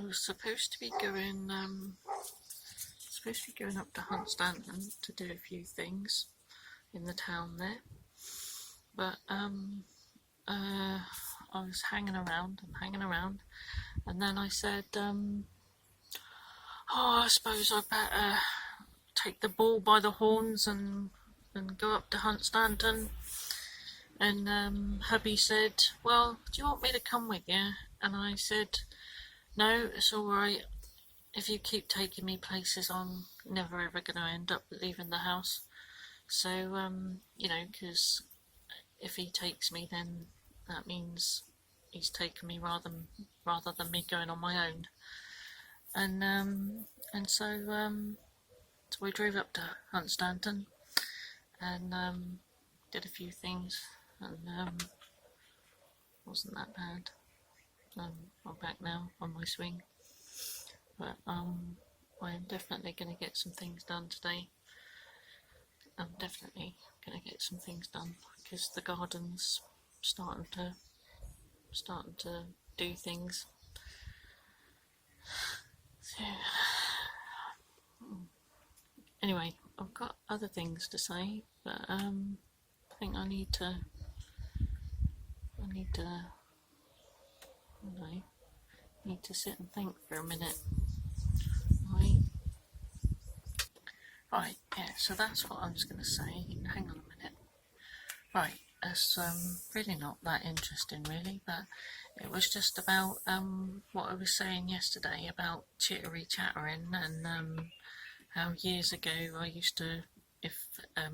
was supposed to be going up to Hunstanton to do a few things in the town there, but I was hanging around, and then I said, oh, I suppose I better take the bull by the horns and go up to Hunstanton. And hubby said, well, do you want me to come with you? And I said, no, it's alright. If you keep taking me places, I'm never ever going to end up leaving the house. So, you know, because if he takes me, then that means he's taken me rather than me going on my own. And so we drove up to Hunstanton and did a few things, and wasn't that bad. I'm back now on my swing, but I'm definitely going to get some things done today. I'm definitely going to get some things done because the garden's starting to do things. So anyway, I've got other things to say, but I think I need to sit and think for a minute. Right, yeah, so that's what I was going to say. Hang on a minute. Right, it's really not that interesting really, but it was just about what I was saying yesterday about Chitty Chattering, and how years ago I used to, if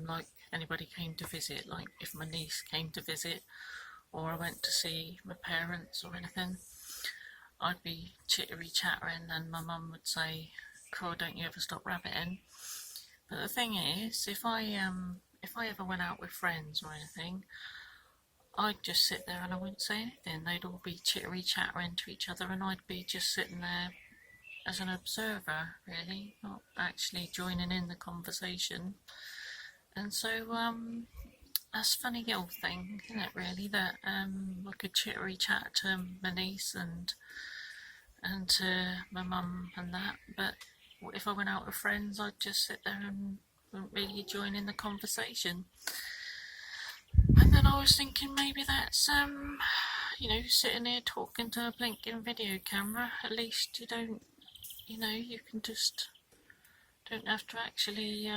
like anybody came to visit, like if my niece came to visit or I went to see my parents or anything, I'd be Chitty Chattering and my mum would say, "Cool, don't you ever stop rabbiting." But the thing is, if I ever went out with friends or anything, I'd just sit there and I wouldn't say anything. They'd all be Chitty Chattering to each other and I'd be just sitting there as an observer, really, not actually joining in the conversation. And so that's a funny little thing, isn't it, really, that I could chittery chat to my niece and to my mum and that, but if I went out with friends, I'd just sit there and wouldn't really join in the conversation. And then I was thinking, maybe that's you know, sitting here talking to a blinking video camera, at least you don't, you know, you can just don't have to actually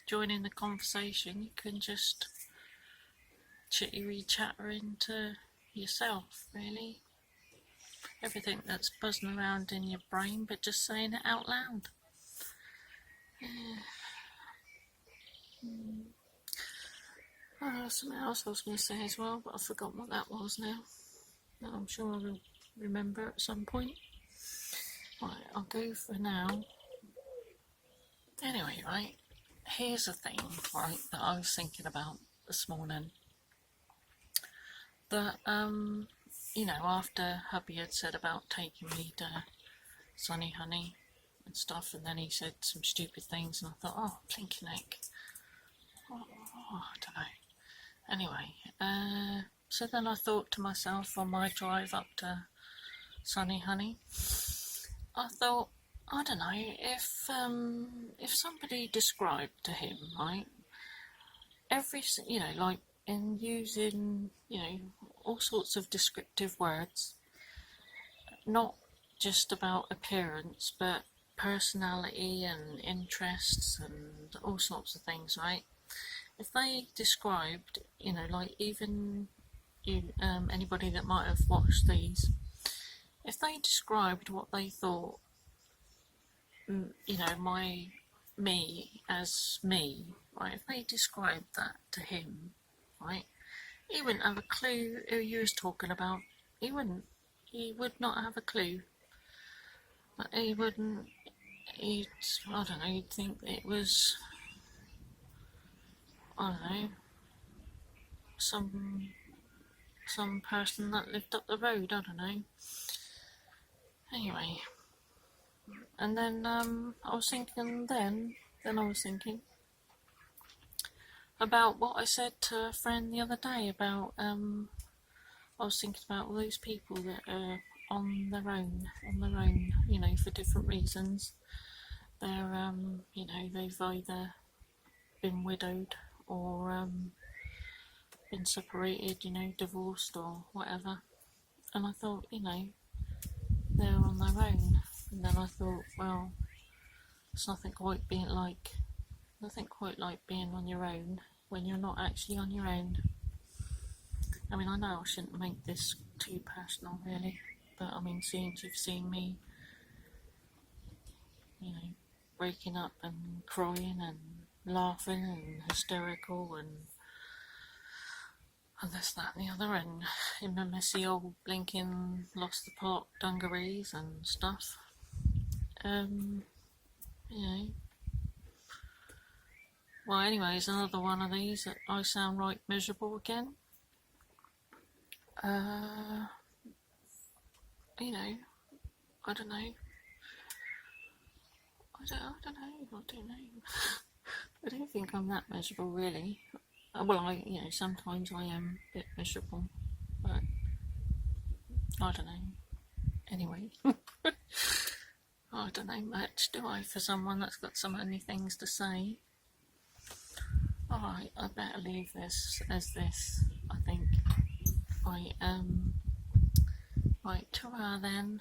join in the conversation. You can just chitty chatter into yourself, really. Everything that's buzzing around in your brain, but just saying it out loud. Something else I was going to say as well, but I've forgotten what that was now. I'm sure I will remember at some point. Right, I'll go for now. Anyway, right, here's a thing, right, that I was thinking about this morning. That, you know, after hubby had said about taking me to Sunny Honey and stuff, and then he said some stupid things, and I thought, oh, blinking heck. Oh, I don't know. Anyway, so then I thought to myself on my drive up to Sunny Honey, I thought, I don't know, if somebody described to him, right, you know, like in using, you know, all sorts of descriptive words, not just about appearance, but personality and interests and all sorts of things, right? If they described, you know, like even you, anybody that might have watched these, if they described what they thought, you know, me as me, right, if they described that to him, right, he wouldn't have a clue who you was talking about. He would not have a clue. But I don't know, he'd think it was, I don't know, some person that lived up the road, I don't know. Anyway, and then I was thinking about what I said to a friend the other day about, I was thinking about all those people that are on their own, you know, for different reasons. They're, you know, they've either been widowed or been separated, you know, divorced or whatever. And I thought, you know, they're on their own. And then I thought, well, it's nothing quite like being on your own when you're not actually on your own. I mean, I know I shouldn't make this too personal, really, but I mean, since you've seen me, you know, breaking up and crying and laughing and hysterical and this, that and the other, and in my messy old blinking lost the plot dungarees and stuff, you know. Well, anyways, another one of these that I sound right miserable again. You know, I don't know. I don't think I'm that miserable, really. Well, you know, sometimes I am a bit miserable, but I don't know. Anyway, I don't know much, do I, for someone that's got so many things to say? Alright, I better leave this as this, I think. Right, ta-ra then.